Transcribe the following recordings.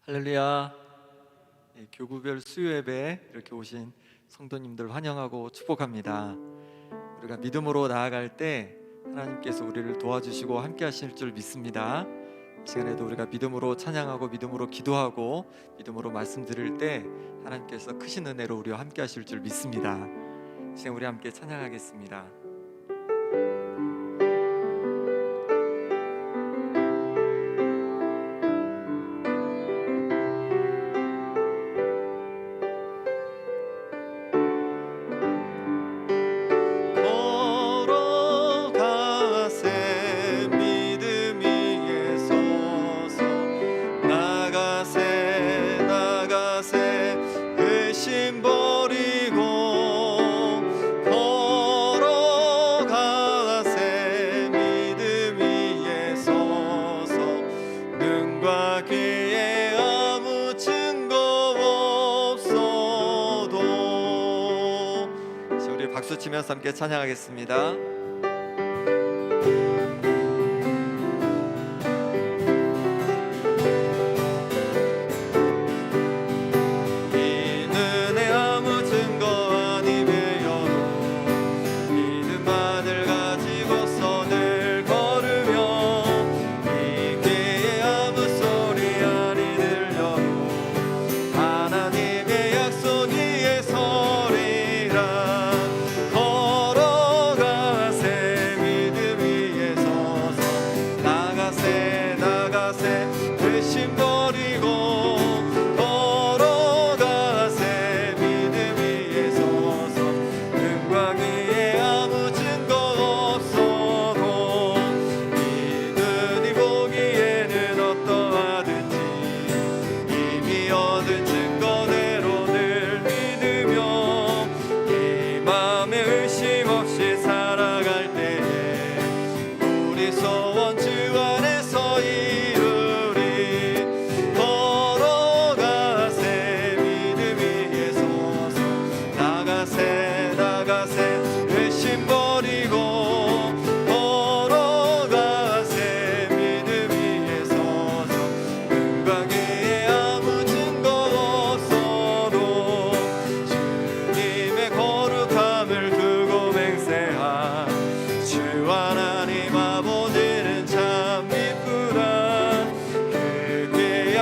할렐루야. 교구별 수요 예배에 이렇게 오신 성도님들 환영하고 축복합니다. 우리가 믿음으로 나아갈 때 하나님께서 우리를 도와주시고 함께 하실 줄 믿습니다. 이 시간에도 우리가 믿음으로 찬양하고 믿음으로 기도하고 믿음으로 말씀 드릴 때 하나님께서 크신 은혜로 우리와 함께 하실 줄 믿습니다. 이 시간 우리 함께 찬양하겠습니다. 박수 치면서 함께 찬양하겠습니다.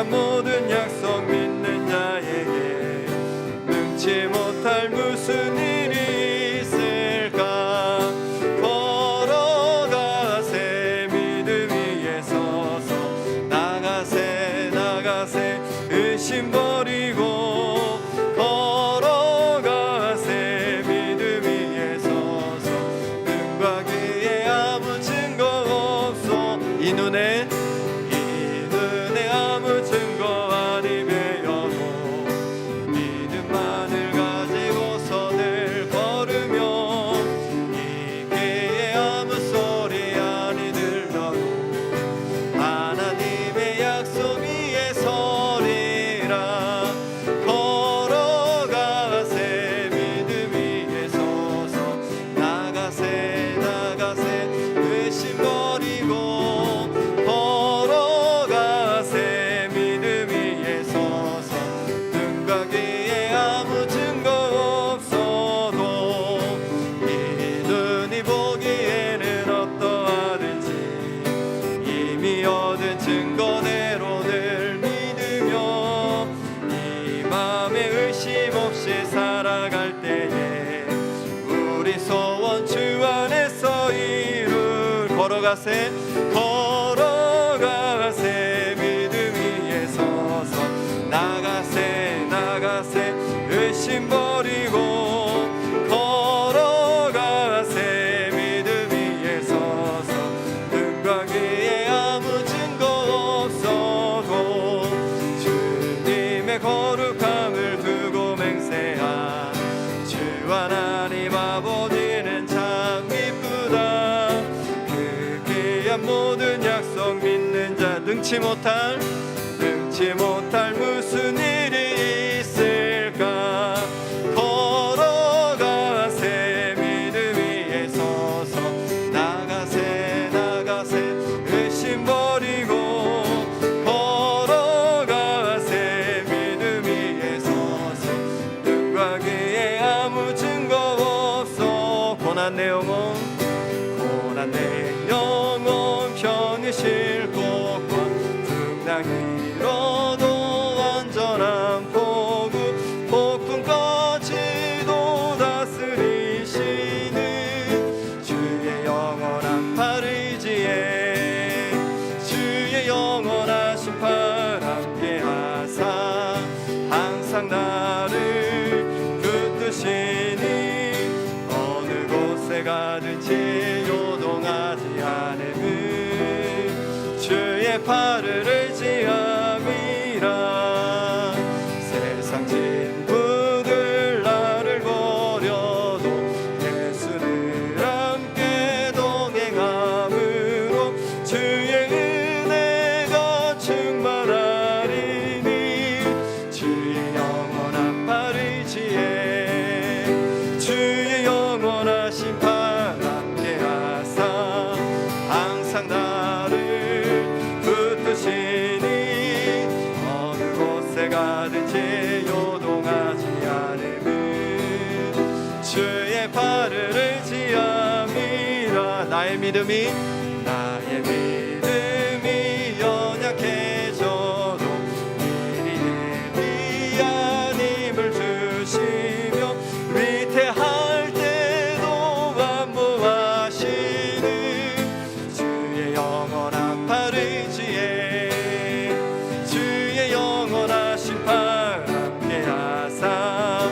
모든 약속 믿는 자에게 능치 못할 무슨 일이 있을까. 걸어가세 믿음 위에 서서 나가세 나가세 의심 버리고 걸어가세 믿음 위에 서서 눈과 귀에 아무 증거 없어. 이 눈에 아무 증거 아니매여도 믿음만을 가지고서 늘 걸으며 이 귀에 아무 소리 아니 들려도 하나님의 약속 위에 서리라. 걸어가세 믿음 위에 서서 나가세 나가세 의심 버리고 증거대로 늘 믿으며 이 맘에 의심 없이 살아갈 때에 우리 소원 주 안에서 이룰. 걸어가세 걸어가세 믿음 위에 서서 나가세 나가세 의심 버리고 걸어가세 믿음 위에 서서 눈과 귀에 아무 거룩함을 두고 맹세한 주 하나님 아버지는 참 기쁘다. 그 귀한 모든 약속 믿는 자 능치 못할 무슨 일이 있을까. 걸어가세 믿음 위에 서서 나가세 나가세 의심 버리고 걸어가세 나의 믿음이 연약해져도 미리 예비한 힘을 주시며 위태할 때도 완보하시는 주의 영원한 팔 의지에 주의 영원하신 팔 함께 하사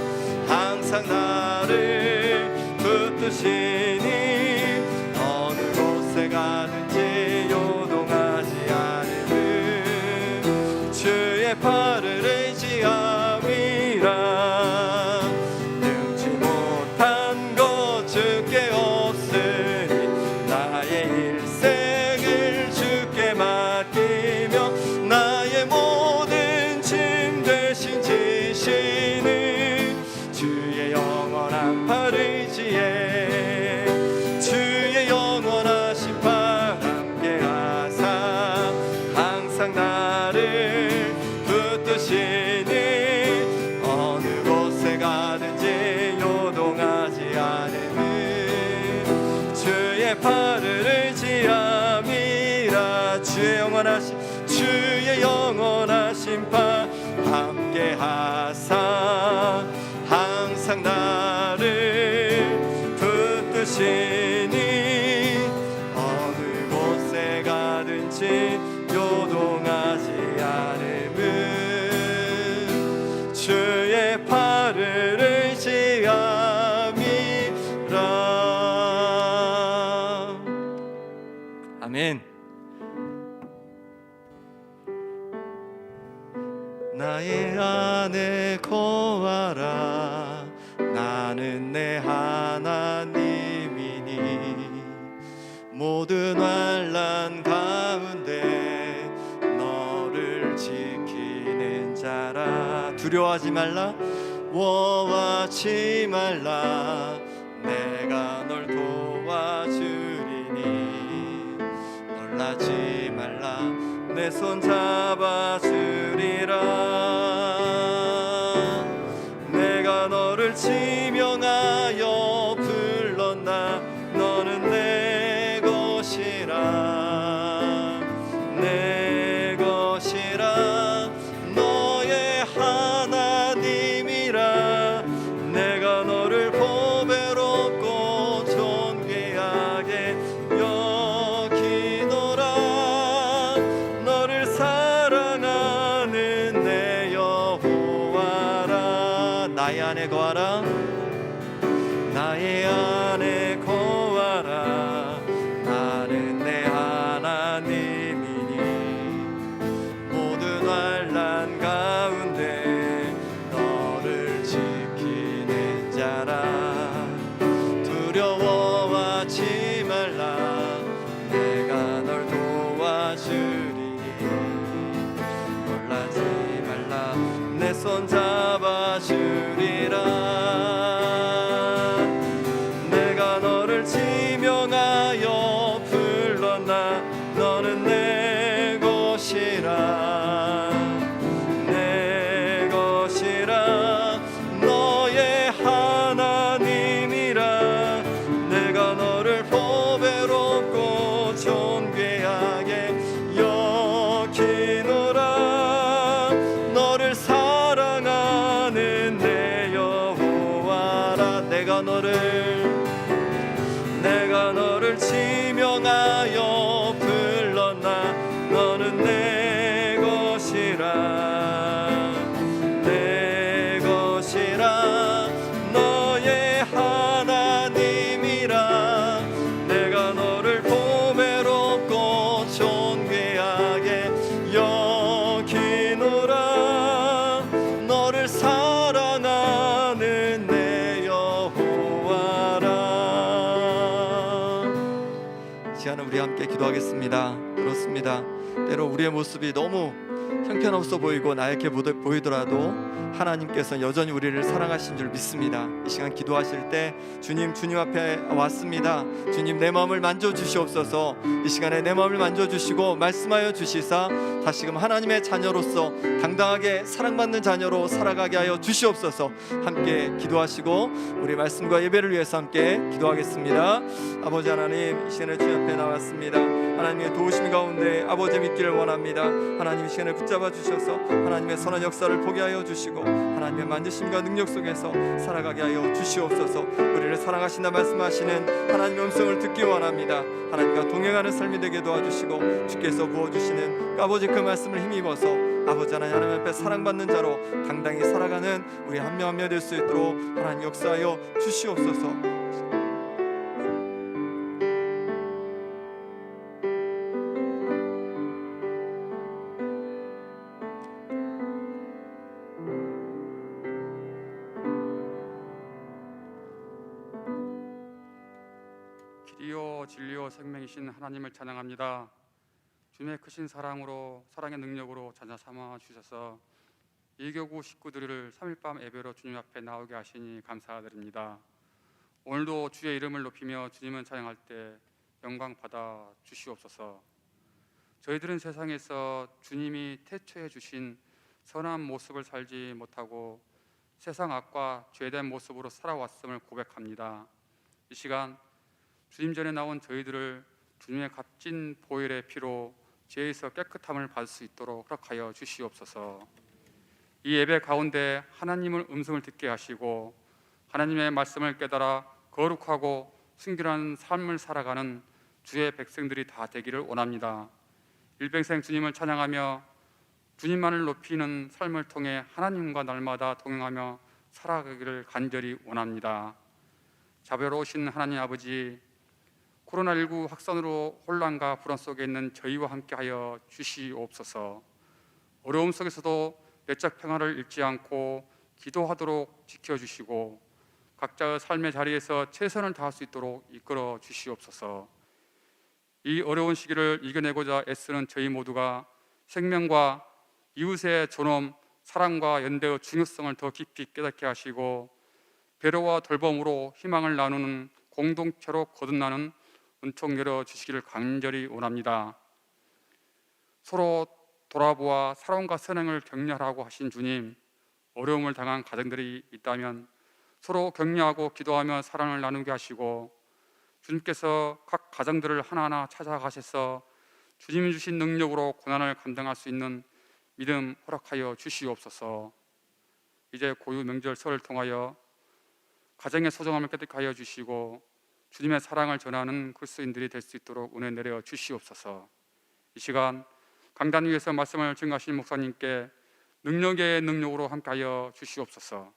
항상 나를 붙드시니 어느 곳에 가든지 요동하지 않음은 주의 팔을 의지함이라. 능치 못한 것 주께 없으니 나의 일생을 주께 맡기며 나의 모든 짐 대신 지시는 주의 영원한 팔 의지에 주의 영원하신 팔 함께 하사 항상 나를 붙드시니 어느 곳에 가든지 요동하지 않음은 주의 팔을 의지함이라. 주의 영원하신 팔 함께 하사 항상 나를 붙드시니 어느 곳에 가든지 요동하지 않음은 주의 팔을 의지함이라. 아멘. 나의 안에 거하라. 나는 내 하나님이니 모든 환난 가운데 너를 지키는 자라. 두려워하지 말라 워하지 말라. 내가 널 도와주리니 놀라지 말라. 내 손 잡아주리라. 내가 너를 지명하여 불렀나. 너는 내 것이라. 내 것이라. 너의 하나님이라. 내가 너를 보배롭고 존귀하게 여기노라. 너를 사랑하는 내 여호와라. 나의 안에 거하라. 나의 안에 거하라. 나는 내 하나님이니 모든 환난 가운데 너를 지키는 자라. 두려워하지 말라. 내가 널 도와주리니 놀라지 말라. 내 손 잡아주리라. 내가 너를 지명하여 불렀나. 너는 내 것이라. 내 것이라. 너의 하나님이라. 내가 너를 보배롭고 존귀하게 여기노라. 너를 사랑하는 내 여호와라. 내가 너를 지명하여 불렀나. 너는 내 것이라. 내 것이라. 너의 하나님이라. 내가 너를 보배롭고 존귀하게 여기노라. 너를 사랑하는 내 여호와라. 시간은 우리 함께 기도하겠습니다. 그렇습니다. 때로 우리의 모습이 너무 형편없어 보이고 나약해 보이더라도 하나님께서 여전히 우리를 사랑하신 줄 믿습니다. 이 시간 기도하실 때 주님 앞에 왔습니다. 주님, 내 마음을 만져주시옵소서. 이 시간에 내 마음을 만져주시고 말씀하여 주시사 다시금 하나님의 자녀로서 당당하게 사랑받는 자녀로 살아가게 하여 주시옵소서. 함께 기도하시고 우리 말씀과 예배를 위해서 함께 기도하겠습니다. 아버지 하나님, 이 시간에 주님 앞에 나왔습니다. 하나님의 도우심 가운데 아버지 믿기를 원합니다. 하나님, 이 시간에 붙잡아 주셔서 하나님의 선한 역사를 보게 하여 주시고 하나님의 만지심과 능력 속에서 살아가게 하여 주시옵소서. 우리를 사랑하신다 말씀하시는 하나님의 음성을 듣기 원합니다. 하나님과 동행하는 삶이 되게 도와주시고 주께서 부어주시는 아버지 그 말씀을 힘입어서 아버지 하나님 앞에 사랑받는 자로 당당히 살아가는 우리 한 명 한 명 될 수 있도록 하나님 역사하여 주시옵소서. 길이요 진리요 생명이신 하나님을 찬양합니다. 주님의 크신 사랑으로, 사랑의 능력으로 자녀 삼아 주셔서 이 교구 식구들을 3일 밤 예배로 주님 앞에 나오게 하시니 감사드립니다. 오늘도 주의 이름을 높이며 주님을 찬양할 때 영광 받아 주시옵소서. 저희들은 세상에서 주님이 태초해 주신 선한 모습을 살지 못하고 세상 악과 죄된 모습으로 살아왔음을 고백합니다. 이 시간 주님 전에 나온 저희들을 주님의 값진 보혈의 피로 죄에서 깨끗함을 받을 수 있도록 허락하여 주시옵소서. 이 예배 가운데 하나님의 음성을 듣게 하시고 하나님의 말씀을 깨달아 거룩하고 순결한 삶을 살아가는 주의 백성들이 다 되기를 원합니다. 일평생 주님을 찬양하며 주님만을 높이는 삶을 통해 하나님과 날마다 동행하며 살아가기를 간절히 원합니다. 자비로우신 하나님 아버지, 코로나19 확산으로 혼란과 불안 속에 있는 저희와 함께하여 주시옵소서. 어려움 속에서도 내적 평화를 잃지 않고 기도하도록 지켜주시고 각자의 삶의 자리에서 최선을 다할 수 있도록 이끌어 주시옵소서. 이 어려운 시기를 이겨내고자 애쓰는 저희 모두가 생명과 이웃의 존엄, 사랑과 연대의 중요성을 더 깊이 깨닫게 하시고 배려와 돌봄으로 희망을 나누는 공동체로 거듭나는 은총 열어주시기를 간절히 원합니다. 서로 돌아보아 사랑과 선행을 격려하라고 하신 주님, 어려움을 당한 가정들이 있다면 서로 격려하고 기도하며 사랑을 나누게 하시고 주님께서 각 가정들을 하나하나 찾아가셔서 주님이 주신 능력으로 고난을 감당할 수 있는 믿음 허락하여 주시옵소서. 이제 고유 명절 설을 통하여 가정의 소중함을 깨닫게 하여 주시고 주님의 사랑을 전하는 그리스도인들이 될 수 있도록 은혜 내려 주시옵소서. 이 시간 강단 위에서 말씀을 증거하신 목사님께 능력의 능력으로 함께하여 주시옵소서.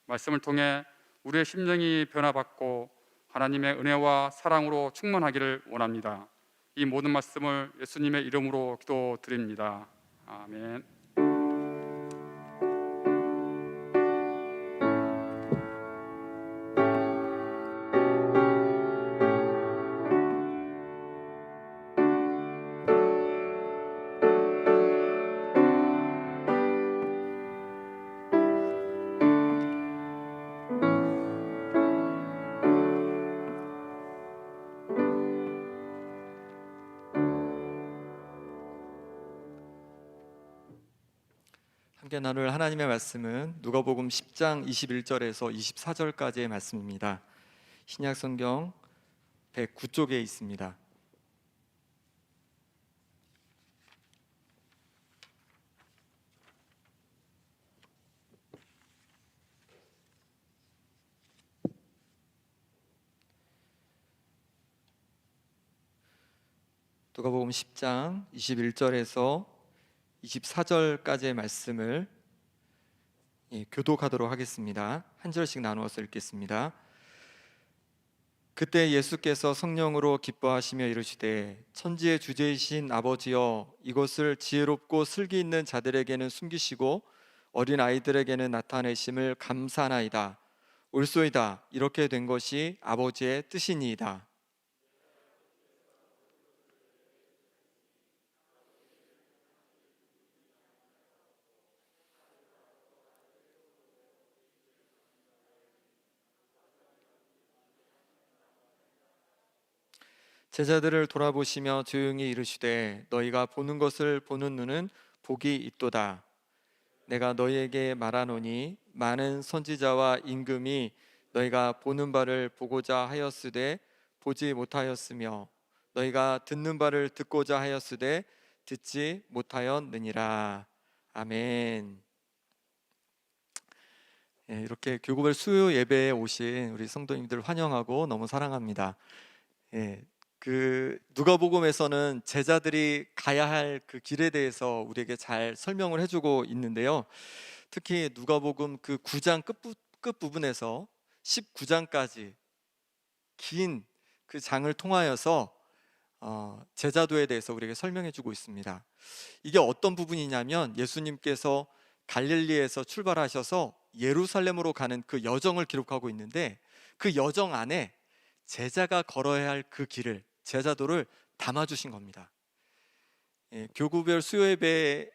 말씀을 통해 우리의 심령이 변화받고 하나님의 은혜와 사랑으로 충만하기를 원합니다. 이 모든 말씀을 예수님의 이름으로 기도드립니다. 아멘. 함께 나눌 하나님의 말씀은 누가복음 10장 21절에서 24절까지의 말씀입니다. 신약 성경 109쪽에 있습니다. 누가복음 10장 21절에서 24절까지의 말씀을 교독하도록 하겠습니다. 한 절씩 나누어서 읽겠습니다. 그때 예수께서 성령으로 기뻐하시며 이르시되 천지의 주제이신 아버지여, 이것을 지혜롭고 슬기 있는 자들에게는 숨기시고 어린 아이들에게는 나타내심을 감사하나이다. 옳소이다. 이렇게 된 것이 아버지의 뜻이니이다. 제자들을 돌아보시며 조용히 이르시되 너희가 보는 것을 보는 눈은 복이 있도다. 내가 너희에게 말하노니 많은 선지자와 임금이 너희가 보는 바를 보고자 하였으되 보지 못하였으며 너희가 듣는 바를 듣고자 하였으되 듣지 못하였느니라. 아멘. 이렇게 교구별 수요 예배에 오신 우리 성도님들 환영하고 너무 사랑합니다. 그 누가복음에서는 제자들이 가야 할 그 길에 대해서 우리에게 잘 설명을 해주고 있는데요. 특히 누가복음 그 9장 끝부분에서 19장까지 긴 그 장을 통하여서 제자도에 대해서 우리에게 설명해주고 있습니다. 이게 어떤 부분이냐면 예수님께서 갈릴리에서 출발하셔서 예루살렘으로 가는 그 여정을 기록하고 있는데 그 여정 안에 제자가 걸어야 할 그 길을, 제자도를 담아주신 겁니다. 교구별 수요예배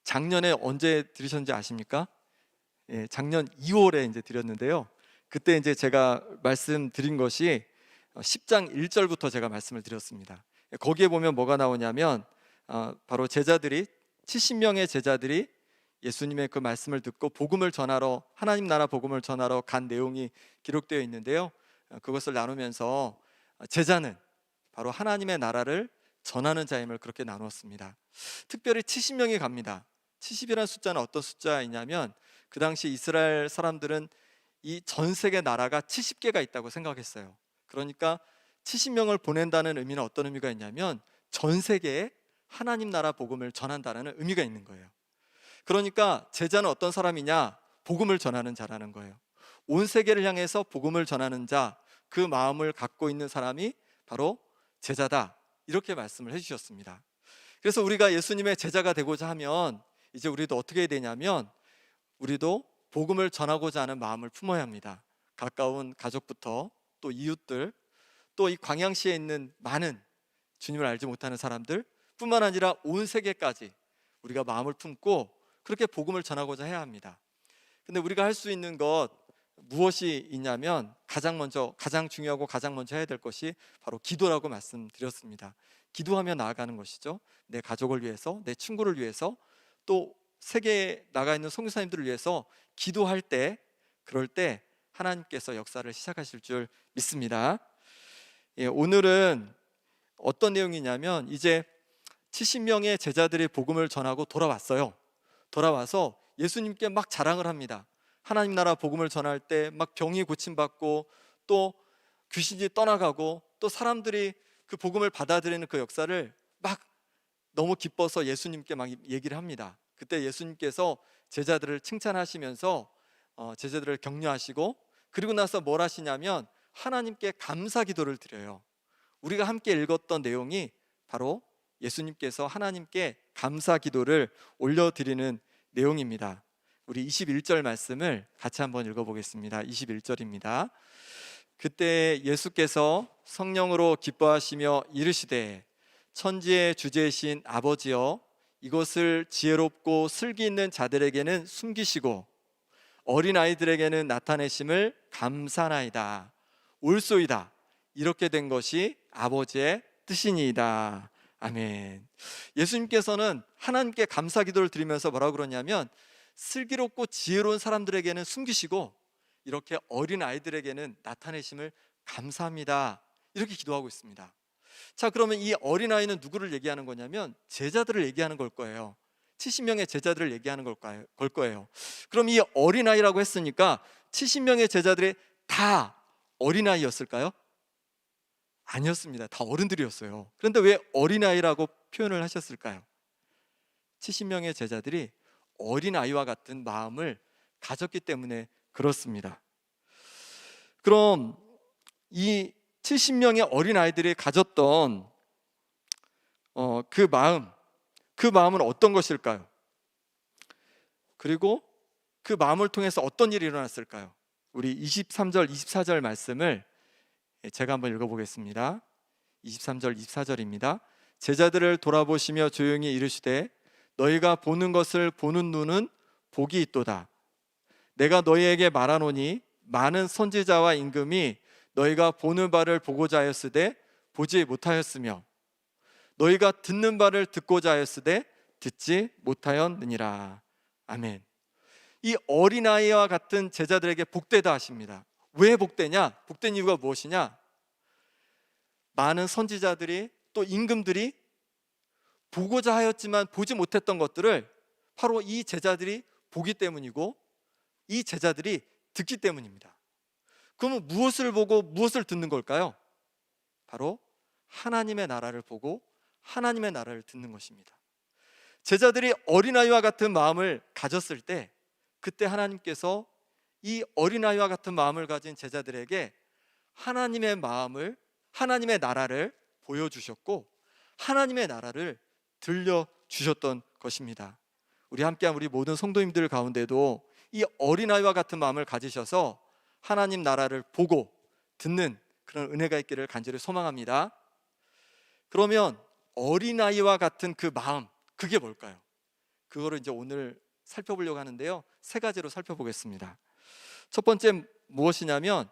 작년에 언제 드리셨는지 아십니까? 작년 2월에 이제 드렸는데요. 그때 이제 제가 말씀드린 것이 10장 1절부터 제가 말씀을 드렸습니다. 거기에 보면 뭐가 나오냐면 바로 제자들이 70명의 제자들이 예수님의 그 말씀을 듣고 복음을 전하러, 하나님 나라 복음을 전하러 간 내용이 기록되어 있는데요. 그것을 나누면서 제자는 바로 하나님의 나라를 전하는 자임을 그렇게 나누었습니다. 특별히 70명이 갑니다. 70이라는 숫자는 어떤 숫자이냐면 그 당시 이스라엘 사람들은 이 전 세계 나라가 70개가 있다고 생각했어요. 그러니까 70명을 보낸다는 의미는 어떤 의미가 있냐면 전 세계에 하나님 나라 복음을 전한다는 의미가 있는 거예요. 그러니까 제자는 어떤 사람이냐? 복음을 전하는 자라는 거예요. 온 세계를 향해서 복음을 전하는 자, 그 마음을 갖고 있는 사람이 바로 제자다, 이렇게 말씀을 해주셨습니다. 그래서 우리가 예수님의 제자가 되고자 하면 이제 우리도 어떻게 해야 되냐면 우리도 복음을 전하고자 하는 마음을 품어야 합니다. 가까운 가족부터 또 이웃들, 또 이 광양시에 있는 많은 주님을 알지 못하는 사람들 뿐만 아니라 온 세계까지 우리가 마음을 품고 그렇게 복음을 전하고자 해야 합니다. 근데 우리가 할 수 있는 것 무엇이 있냐면 가장 중요하고 가장 먼저 해야 될 것이 바로 기도라고 말씀드렸습니다. 기도하며 나아가는 것이죠. 내 가족을 위해서, 내 친구를 위해서, 또 세계에 나가 있는 선교사님들을 위해서 기도할 때, 그럴 때 하나님께서 역사를 시작하실 줄 믿습니다. 오늘은 어떤 내용이냐면 이제 70명의 제자들이 복음을 전하고 돌아왔어요. 돌아와서 예수님께 막 자랑을 합니다. 하나님 나라 복음을 전할 때 막 병이 고침받고 또 귀신이 떠나가고 또 사람들이 그 복음을 받아들이는 그 역사를 막 너무 기뻐서 예수님께 막 얘기를 합니다. 그때 예수님께서 제자들을 칭찬하시면서 제자들을 격려하시고 그리고 나서 뭘 하시냐면 하나님께 감사 기도를 드려요. 우리가 함께 읽었던 내용이 바로 예수님께서 하나님께 감사 기도를 올려드리는 내용입니다. 우리 21절 말씀을 같이 한번 읽어보겠습니다. 21절입니다. 그때 예수께서 성령으로 기뻐하시며 이르시되 천지의 주제이신 아버지여 이것을 지혜롭고 슬기 있는 자들에게는 숨기시고 어린아이들에게는 나타내심을 감사나이다. 옳소이다. 이렇게 된 것이 아버지의 뜻이니이다. 아멘. 예수님께서는 하나님께 감사 기도를 드리면서 뭐라고 그러냐면 슬기롭고 지혜로운 사람들에게는 숨기시고 이렇게 어린아이들에게는 나타내심을 감사합니다. 이렇게 기도하고 있습니다. 자, 그러면 이 어린아이는 누구를 얘기하는 거냐면 제자들을 얘기하는 걸 거예요. 70명의 제자들을 얘기하는 걸 거예요. 그럼 이 어린아이라고 했으니까 70명의 제자들이 다 어린아이였을까요? 아니었습니다. 다 어른들이었어요. 그런데 왜 어린아이라고 표현을 하셨을까요? 70명의 제자들이 어린아이와 같은 마음을 가졌기 때문에 그렇습니다. 그럼 이 70명의 어린아이들이 가졌던 그 마음은 어떤 것일까요? 그리고 그 마음을 통해서 어떤 일이 일어났을까요? 우리 23절, 24절 말씀을 제가 한번 읽어보겠습니다. 23절, 24절입니다. 제자들을 돌아보시며 조용히 이르시되 너희가 보는 것을 보는 눈은 복이 있도다. 내가 너희에게 말하노니 많은 선지자와 임금이 너희가 보는 바를 보고자 하였으되 보지 못하였으며 너희가 듣는 바를 듣고자 하였으되 듣지 못하였느니라. 아멘. 이 어린아이와 같은 제자들에게 복되다 하십니다. 왜 복되냐? 복된 이유가 무엇이냐? 많은 선지자들이 또 임금들이 보고자 하였지만 보지 못했던 것들을 바로 이 제자들이 보기 때문이고 이 제자들이 듣기 때문입니다. 그러면 무엇을 보고 무엇을 듣는 걸까요? 바로 하나님의 나라를 보고 하나님의 나라를 듣는 것입니다. 제자들이 어린아이와 같은 마음을 가졌을 때 그때 하나님께서 이 어린아이와 같은 마음을 가진 제자들에게 하나님의 마음을, 하나님의 나라를 보여주셨고 하나님의 나라를 들려주셨던 것입니다. 우리 함께한 우리 모든 성도님들 가운데도 이 어린아이와 같은 마음을 가지셔서 하나님 나라를 보고 듣는 그런 은혜가 있기를 간절히 소망합니다. 그러면 어린아이와 같은 그 마음, 그게 뭘까요? 그거를 이제 오늘 살펴보려고 하는데요, 세 가지로 살펴보겠습니다. 첫 번째 무엇이냐면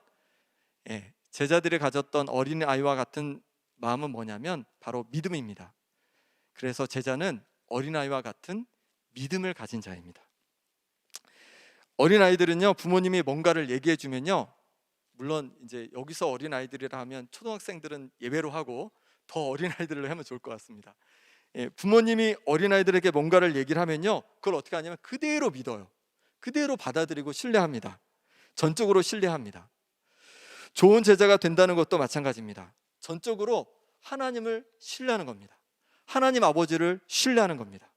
제자들이 가졌던 어린아이와 같은 마음은 뭐냐면 바로 믿음입니다. 그래서 제자는 어린아이와 같은 믿음을 가진 자입니다. 어린아이들은요, 부모님이 뭔가를 얘기해 주면요, 물론 이제 여기서 어린아이들이라 하면 초등학생들은 예외로 하고 더 어린아이들로 하면 좋을 것 같습니다. 부모님이 어린아이들에게 뭔가를 얘기를 하면요, 그걸 어떻게 하냐면 그대로 믿어요. 그대로 받아들이고 신뢰합니다. 전적으로 신뢰합니다. 좋은 제자가 된다는 것도 마찬가지입니다. 전적으로 하나님을 신뢰하는 겁니다. 하나님 아버지를 신뢰하는 겁니다.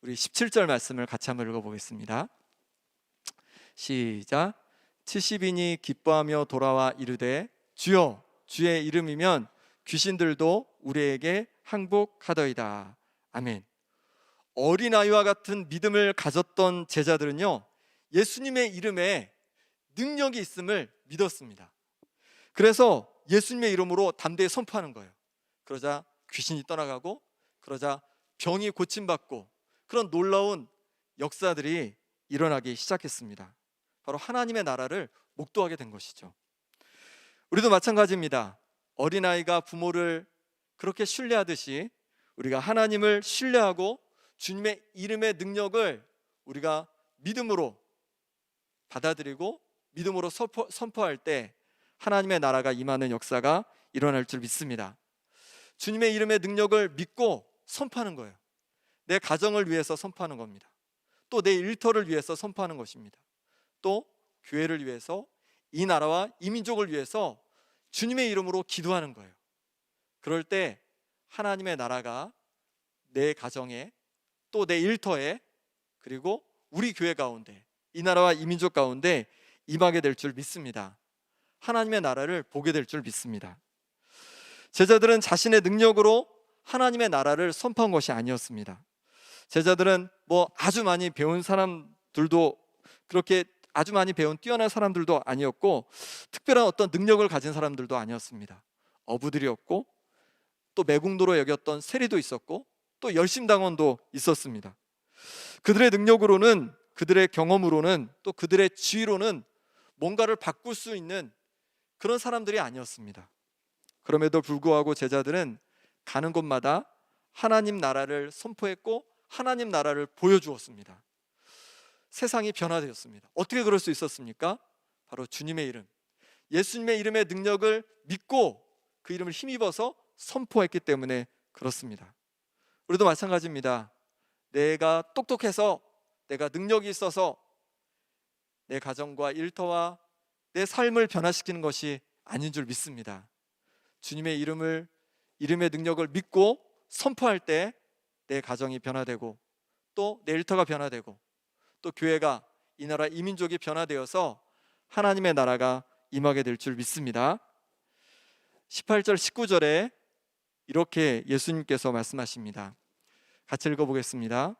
우리 17절 말씀을 같이 한번 읽어보겠습니다. 시작. 70인이 기뻐하며 돌아와 이르되 주여 주의 이름이면 귀신들도 우리에게 항복하더이다. 아멘. 어린아이와 같은 믿음을 가졌던 제자들은요, 예수님의 이름에 능력이 있음을 믿었습니다. 그래서 예수님의 이름으로 담대히 선포하는 거예요. 그러자 귀신이 떠나가고, 그러자 병이 고침받고, 그런 놀라운 역사들이 일어나기 시작했습니다. 바로 하나님의 나라를 목도하게 된 것이죠. 우리도 마찬가지입니다. 어린아이가 부모를 그렇게 신뢰하듯이 우리가 하나님을 신뢰하고 주님의 이름의 능력을 우리가 믿음으로 받아들이고 믿음으로 선포할 때 하나님의 나라가 임하는 역사가 일어날 줄 믿습니다. 주님의 이름의 능력을 믿고 선포하는 거예요. 내 가정을 위해서 선포하는 겁니다. 또 내 일터를 위해서 선포하는 것입니다. 또 교회를 위해서, 이 나라와 이 민족을 위해서 주님의 이름으로 기도하는 거예요. 그럴 때 하나님의 나라가 내 가정에, 또 내 일터에, 그리고 우리 교회 가운데, 이 나라와 이 민족 가운데 임하게 될 줄 믿습니다. 하나님의 나라를 보게 될 줄 믿습니다. 제자들은 자신의 능력으로 하나님의 나라를 선포한 것이 아니었습니다. 제자들은 아주 많이 배운 사람들도, 그렇게 아주 많이 배운 뛰어난 사람들도 아니었고, 특별한 어떤 능력을 가진 사람들도 아니었습니다. 어부들이었고, 또 매국노로 여겼던 세리도 있었고, 또 열심당원도 있었습니다. 그들의 능력으로는, 그들의 경험으로는, 또 그들의 지위로는 뭔가를 바꿀 수 있는 그런 사람들이 아니었습니다. 그럼에도 불구하고 제자들은 가는 곳마다 하나님 나라를 선포했고 하나님 나라를 보여주었습니다. 세상이 변화되었습니다. 어떻게 그럴 수 있었습니까? 바로 주님의 이름, 예수님의 이름의 능력을 믿고 그 이름을 힘입어서 선포했기 때문에 그렇습니다. 우리도 마찬가지입니다. 내가 똑똑해서, 내가 능력이 있어서 내 가정과 일터와 내 삶을 변화시키는 것이 아닌 줄 믿습니다. 주님의 이름의 능력을 믿고 선포할 때 내 가정이 변화되고, 또 내 일터가 변화되고, 또 교회가, 이 나라 이 민족이 변화되어서 하나님의 나라가 임하게 될 줄 믿습니다. 18절 19절에 이렇게 예수님께서 말씀하십니다. 같이 읽어보겠습니다.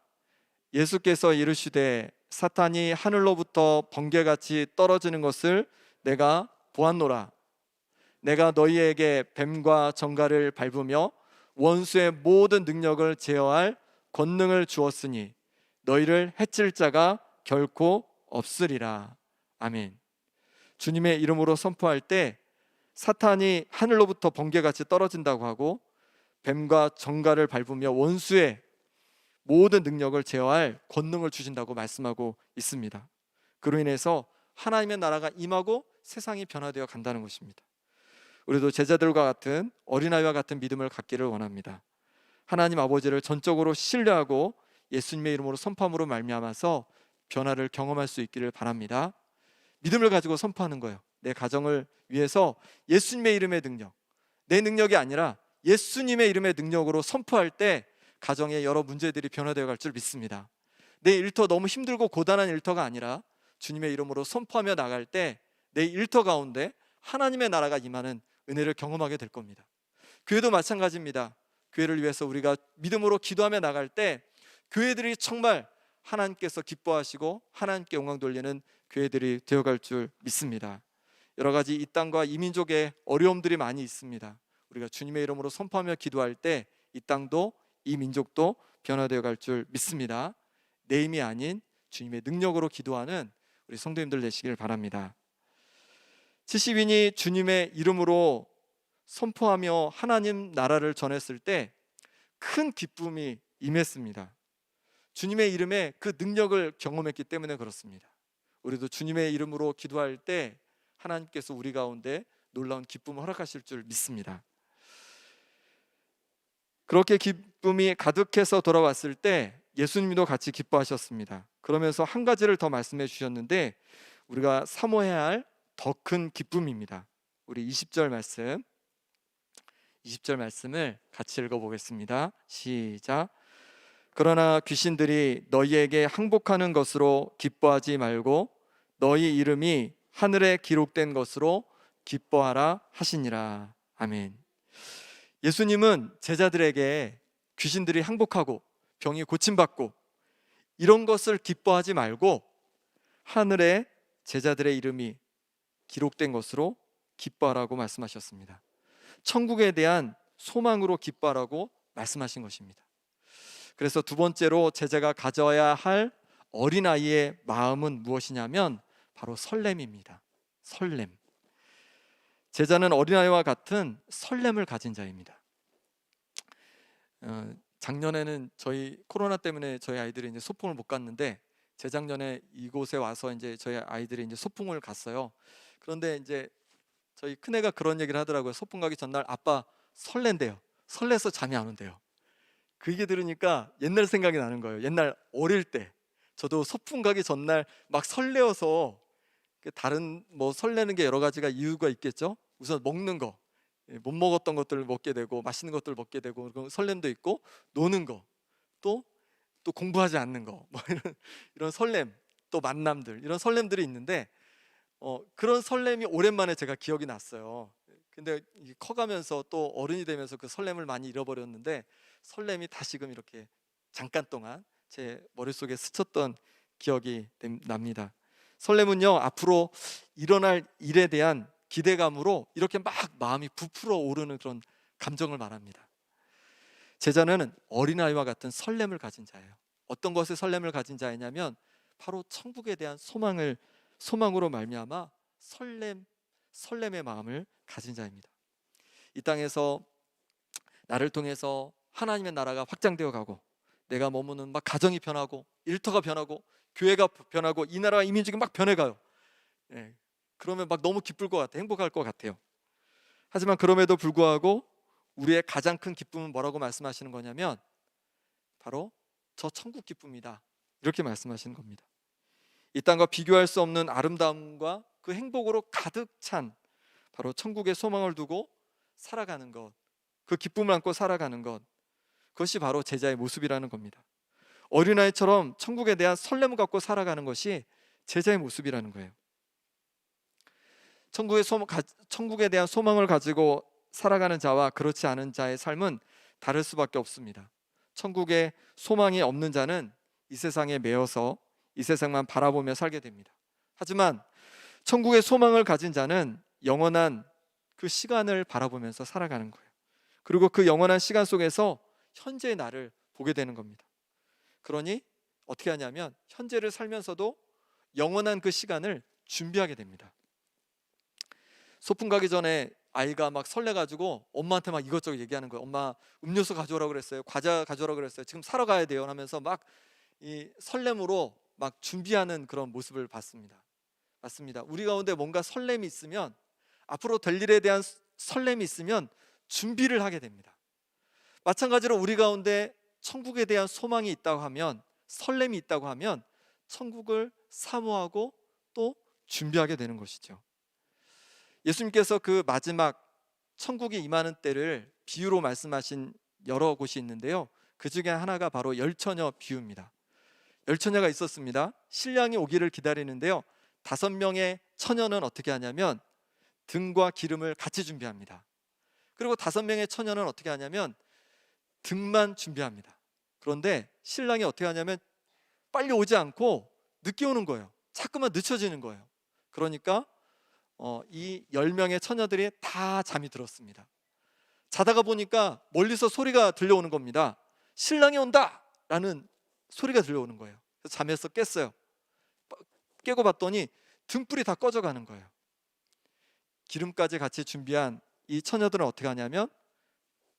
예수께서 이르시되 사탄이 하늘로부터 번개같이 떨어지는 것을 내가 보았노라. 내가 너희에게 뱀과 정갈을 밟으며 원수의 모든 능력을 제어할 권능을 주었으니 너희를 해칠 자가 결코 없으리라. 아멘. 주님의 이름으로 선포할 때 사탄이 하늘로부터 번개같이 떨어진다고 하고 뱀과 정갈을 밟으며 원수의 모든 능력을 제어할 권능을 주신다고 말씀하고 있습니다. 그로 인해서 하나님의 나라가 임하고 세상이 변화되어 간다는 것입니다. 우리도 제자들과 같은 어린아이와 같은 믿음을 갖기를 원합니다. 하나님 아버지를 전적으로 신뢰하고 예수님의 이름으로 선포함으로 말미암아서 변화를 경험할 수 있기를 바랍니다. 믿음을 가지고 선포하는 거예요. 내 가정을 위해서 예수님의 이름의 능력, 내 능력이 아니라 예수님의 이름의 능력으로 선포할 때 가정의 여러 문제들이 변화되어 갈 줄 믿습니다. 내 일터 너무 힘들고 고단한 일터가 아니라 주님의 이름으로 선포하며 나갈 때 내 일터 가운데 하나님의 나라가 임하는 은혜를 경험하게 될 겁니다. 교회도 마찬가지입니다. 교회를 위해서 우리가 믿음으로 기도하며 나갈 때 교회들이 정말 하나님께서 기뻐하시고 하나님께 영광 돌리는 교회들이 되어갈 줄 믿습니다. 여러 가지 이 땅과 이 민족의 어려움들이 많이 있습니다. 우리가 주님의 이름으로 선포하며 기도할 때 이 땅도 이 민족도 변화되어 갈 줄 믿습니다. 내 힘이 아닌 주님의 능력으로 기도하는 우리 성도님들 되시길 바랍니다. 70인이 주님의 이름으로 선포하며 하나님 나라를 전했을 때 큰 기쁨이 임했습니다. 주님의 이름에 그 능력을 경험했기 때문에 그렇습니다. 우리도 주님의 이름으로 기도할 때 하나님께서 우리 가운데 놀라운 기쁨을 허락하실 줄 믿습니다. 그렇게 기쁨이 가득해서 돌아왔을 때 예수님도 같이 기뻐하셨습니다. 그러면서 한 가지를 더 말씀해 주셨는데 우리가 사모해야 할 더 큰 기쁨입니다. 우리 20절 말씀을 같이 읽어보겠습니다. 시작. 그러나 귀신들이 너희에게 항복하는 것으로 기뻐하지 말고 너희 이름이 하늘에 기록된 것으로 기뻐하라 하시니라. 아멘. 예수님은 제자들에게 귀신들이 항복하고 병이 고침받고 이런 것을 기뻐하지 말고 하늘에 제자들의 이름이 기록된 것으로 기뻐하라고 말씀하셨습니다. 천국에 대한 소망으로 기뻐하라고 말씀하신 것입니다. 그래서 두 번째로 제자가 가져야 할 어린아이의 마음은 무엇이냐면 바로 설렘입니다. 설렘. 제자는 어린아이와 같은 설렘을 가진 자입니다. 작년에는 저희 코로나 때문에 저희 아이들이 이제 소풍을 못 갔는데 재작년에 이곳에 와서 이제 저희 아이들이 이제 소풍을 갔어요. 그런데 이제 저희 큰애가 그런 얘기를 하더라고요. 소풍 가기 전날 아빠 설렌대요. 설레서 잠이 안 온대요. 그 얘기 들으니까 옛날 생각이 나는 거예요. 옛날 어릴 때 저도 소풍 가기 전날 막 설레어서 다른 뭐 설레는 게 여러 가지가 이유가 있겠죠. 우선 먹는 거, 못 먹었던 것들을 먹게 되고 맛있는 것들을 먹게 되고 그런 설렘도 있고 노는 거, 또 공부하지 않는 거, 뭐 이런 설렘, 또 만남들 이런 설렘들이 있는데 그런 설렘이 오랜만에 제가 기억이 났어요. 근데 커가면서 또 어른이 되면서 그 설렘을 많이 잃어버렸는데 설렘이 다시금 이렇게 잠깐 동안 제 머릿속에 스쳤던 기억이 납니다. 설렘은요 앞으로 일어날 일에 대한 기대감으로 이렇게 막 마음이 부풀어 오르는 그런 감정을 말합니다. 제자는 어린아이와 같은 설렘을 가진 자예요. 어떤 것에 설렘을 가진 자이냐면 바로 천국에 대한 소망으로 말미암아 설렘의 마음을 가진 자입니다. 이 땅에서 나를 통해서 하나님의 나라가 확장되어 가고 내가 머무는 막 가정이 변하고 일터가 변하고 교회가 변하고 이 나라와 이 민족이 막 변해가요. 그러면 막 너무 기쁠 것 같아요. 행복할 것 같아요. 하지만 그럼에도 불구하고 우리의 가장 큰 기쁨은 뭐라고 말씀하시는 거냐면 바로 저 천국 기쁨이다 이렇게 말씀하시는 겁니다. 이 땅과 비교할 수 없는 아름다움과 그 행복으로 가득 찬 바로 천국의 소망을 두고 살아가는 것, 그 기쁨을 안고 살아가는 것, 그것이 바로 제자의 모습이라는 겁니다. 어린아이처럼 천국에 대한 설렘을 갖고 살아가는 것이 제자의 모습이라는 거예요. 천국에 대한 소망을 가지고 살아가는 자와 그렇지 않은 자의 삶은 다를 수밖에 없습니다. 천국에 소망이 없는 자는 이 세상에 매여서 이 세상만 바라보며 살게 됩니다. 하지만 천국의 소망을 가진 자는 영원한 그 시간을 바라보면서 살아가는 거예요. 그리고 그 영원한 시간 속에서 현재의 나를 보게 되는 겁니다. 그러니 어떻게 하냐면 현재를 살면서도 영원한 그 시간을 준비하게 됩니다. 소풍 가기 전에 아이가 막 설레가지고 엄마한테 막 이것저것 얘기하는 거예요. 엄마 음료수 가져오라고 그랬어요. 과자 가져오라고 그랬어요. 지금 사러 가야 돼요. 하면서 막 이 설렘으로 막 준비하는 그런 모습을 봤습니다. 맞습니다. 우리 가운데 뭔가 설렘이 있으면, 앞으로 될 일에 대한 설렘이 있으면 준비를 하게 됩니다. 마찬가지로 우리 가운데 천국에 대한 소망이 있다고 하면, 설렘이 있다고 하면 천국을 사모하고 또 준비하게 되는 것이죠. 예수님께서 그 마지막 천국이 임하는 때를 비유로 말씀하신 여러 곳이 있는데요, 그 중에 하나가 바로 열처녀 비유입니다. 열처녀가 있었습니다. 신랑이 오기를 기다리는데요, 5명의 처녀는 어떻게 하냐면 등과 기름을 같이 준비합니다. 그리고 5명의 처녀는 어떻게 하냐면 등만 준비합니다. 그런데 신랑이 어떻게 하냐면 빨리 오지 않고 늦게 오는 거예요. 자꾸만 늦춰지는 거예요. 그러니까 이 10명의 처녀들이 다 잠이 들었습니다. 자다가 보니까 멀리서 소리가 들려오는 겁니다. 신랑이 온다! 라는 소리가 들려오는 거예요. 그래서 잠에서 깼어요. 깨고 봤더니 등불이 다 꺼져가는 거예요. 기름까지 같이 준비한 이 처녀들은 어떻게 하냐면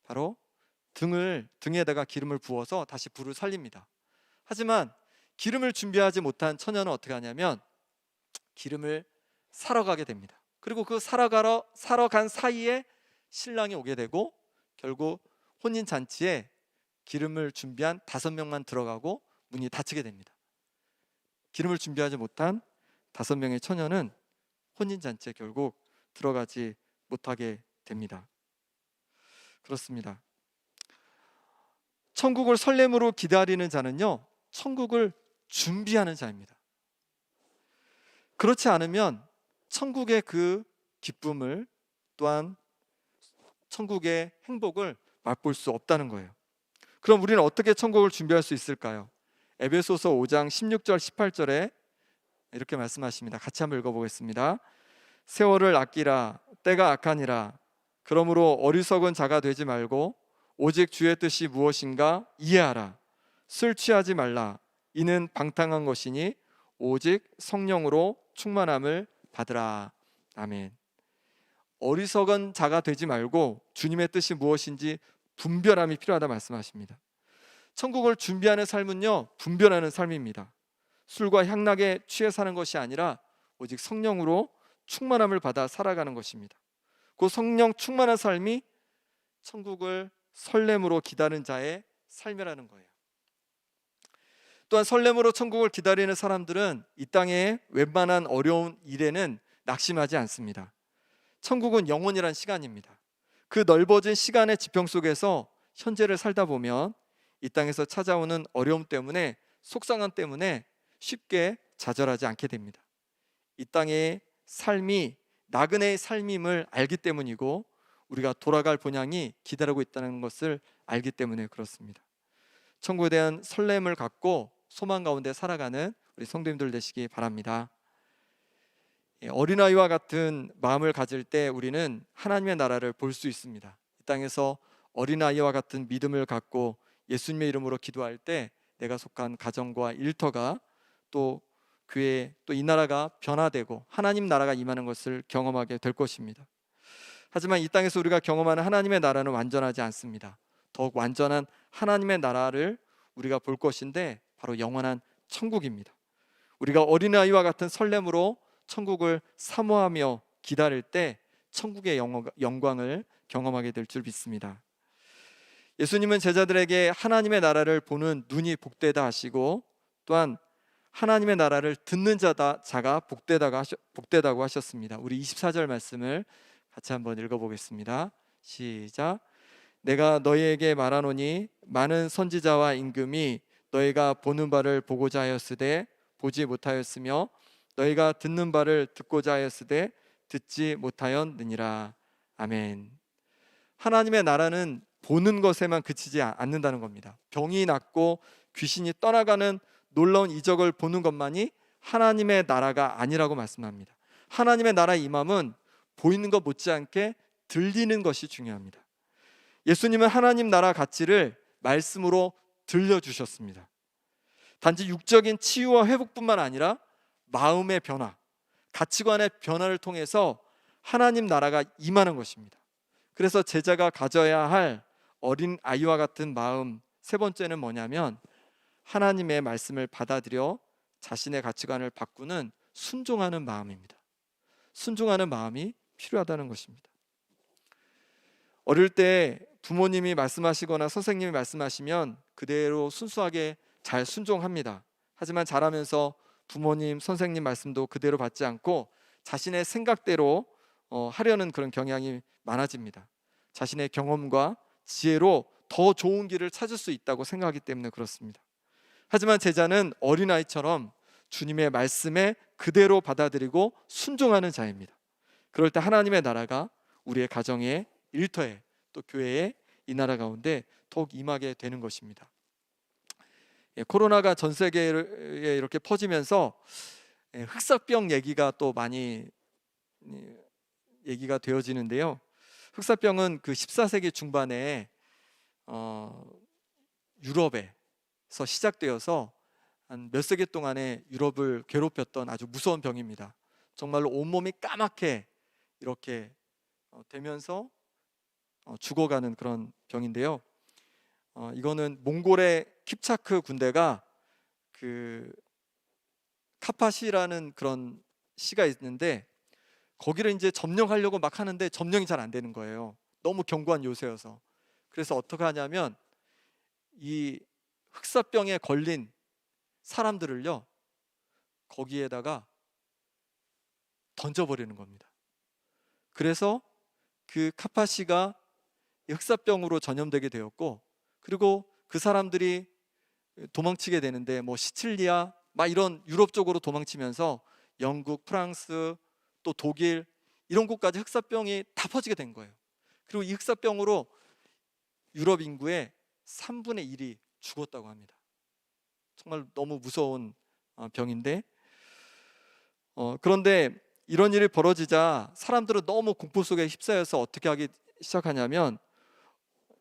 바로 등에다가 기름을 부어서 다시 불을 살립니다. 하지만 기름을 준비하지 못한 처녀는 어떻게 하냐면 기름을 사러 가게 됩니다. 그리고 그 사러 간 사이에 신랑이 오게 되고, 결국 혼인잔치에 기름을 준비한 5명만 들어가고 문이 닫히게 됩니다. 기름을 준비하지 못한 5명의 처녀는 혼인잔치에 결국 들어가지 못하게 됩니다. 그렇습니다. 천국을 설렘으로 기다리는 자는요, 천국을 준비하는 자입니다. 그렇지 않으면 천국의 그 기쁨을, 또한 천국의 행복을 맛볼 수 없다는 거예요. 그럼 우리는 어떻게 천국을 준비할 수 있을까요? 에베소서 5장 16절 18절에 이렇게 말씀하십니다. 같이 한번 읽어보겠습니다. 세월을 아끼라, 때가 악하니라. 그러므로 어리석은 자가 되지 말고 오직 주의 뜻이 무엇인가 이해하라. 술 취하지 말라. 이는 방탕한 것이니 오직 성령으로 충만함을 받으라. 아멘. 어리석은 자가 되지 말고 주님의 뜻이 무엇인지 분별함이 필요하다 말씀하십니다. 천국을 준비하는 삶은요, 분별하는 삶입니다. 술과 향락에 취해 사는 것이 아니라 오직 성령으로 충만함을 받아 살아가는 것입니다. 그 성령 충만한 삶이 천국을 설렘으로 기다리는 자의 삶이라는 거예요. 또한 설렘으로 천국을 기다리는 사람들은 이 땅의 웬만한 어려운 일에는 낙심하지 않습니다. 천국은 영원이란 시간입니다. 그 넓어진 시간의 지평 속에서 현재를 살다 보면 이 땅에서 찾아오는 어려움 때문에, 속상함 때문에 쉽게 좌절하지 않게 됩니다. 이 땅의 삶이 나그네의 삶임을 알기 때문이고, 우리가 돌아갈 본향이 기다리고 있다는 것을 알기 때문에 그렇습니다. 천국에 대한 설렘을 갖고 소망 가운데 살아가는 우리 성도님들 되시기 바랍니다. 어린아이와 같은 마음을 가질 때 우리는 하나님의 나라를 볼 수 있습니다. 이 땅에서 어린아이와 같은 믿음을 갖고 예수님의 이름으로 기도할 때 내가 속한 가정과 일터가 또 교회, 또 이 나라가 변화되고 하나님 나라가 임하는 것을 경험하게 될 것입니다. 하지만 이 땅에서 우리가 경험하는 하나님의 나라는 완전하지 않습니다. 더욱 완전한 하나님의 나라를 우리가 볼 것인데 바로 영원한 천국입니다. 우리가 어린아이와 같은 설렘으로 천국을 사모하며 기다릴 때 천국의 영광을 경험하게 될 줄 믿습니다. 예수님은 제자들에게 하나님의 나라를 보는 눈이 복되다 하시고, 또한 하나님의 나라를 듣는 자가 복되다고 하셨습니다. 우리 24절 말씀을 같이 한번 읽어보겠습니다. 시작. 내가 너희에게 말하노니 많은 선지자와 임금이 너희가 보는 바를 보고자 하였으되 보지 못하였으며 너희가 듣는 바를 듣고자 하였으되 듣지 못하였느니라. 아멘. 하나님의 나라는 보는 것에만 그치지 않는다는 겁니다. 병이 낫고 귀신이 떠나가는 놀라운 이적을 보는 것만이 하나님의 나라가 아니라고 말씀합니다. 하나님의 나라의 임함은 보이는 것 못지않게 들리는 것이 중요합니다. 예수님은 하나님 나라 가치를 말씀으로 들려주셨습니다. 단지 육적인 치유와 회복뿐만 아니라 마음의 변화, 가치관의 변화를 통해서 하나님 나라가 임하는 것입니다. 그래서 제자가 가져야 할 어린 아이와 같은 마음, 세 번째는 뭐냐면 하나님의 말씀을 받아들여 자신의 가치관을 바꾸는 순종하는 마음입니다. 순종하는 마음이 필요하다는 것입니다. 어릴 때 부모님이 말씀하시거나 선생님이 말씀하시면 그대로 순수하게 잘 순종합니다. 하지만 자라면서 부모님, 선생님 말씀도 그대로 받지 않고 자신의 생각대로 하려는 그런 경향이 많아집니다. 자신의 경험과 지혜로 더 좋은 길을 찾을 수 있다고 생각하기 때문에 그렇습니다. 하지만 제자는 어린아이처럼 주님의 말씀에 그대로 받아들이고 순종하는 자입니다. 그럴 때 하나님의 나라가 우리의 가정에, 일터에, 또 교회에, 이 나라 가운데 더욱 임하게 되는 것입니다. 코로나가 전 세계에 이렇게 퍼지면서 흑사병 얘기가 또 많이 얘기가 되어지는데요. 흑사병은 그 14세기 중반에 유럽에서 시작되어서 한 몇 세기 동안에 유럽을 괴롭혔던 아주 무서운 병입니다. 정말로 온몸이 까맣게 이렇게 되면서 죽어가는 그런 병인데요. 이거는 몽골의 킵차크 군대가 그 카파시라는 그런 시가 있는데 거기를 이제 점령하려고 막 하는데 점령이 잘 안 되는 거예요. 너무 견고한 요새여서. 그래서 어떻게 하냐면 이 흑사병에 걸린 사람들을요 거기에다가 던져버리는 겁니다. 그래서 그 카파시가 흑사병으로 전염되게 되었고, 그리고 그 사람들이 도망치게 되는데 뭐 시칠리아 막 이런 유럽 쪽으로 도망치면서 영국, 프랑스, 또 독일 이런 곳까지 흑사병이 다 퍼지게 된 거예요. 그리고 이 흑사병으로 유럽 인구의 3분의 1이 죽었다고 합니다. 정말 너무 무서운 병인데 그런데 이런 일이 벌어지자 사람들은 너무 공포 속에 휩싸여서 어떻게 하기 시작하냐면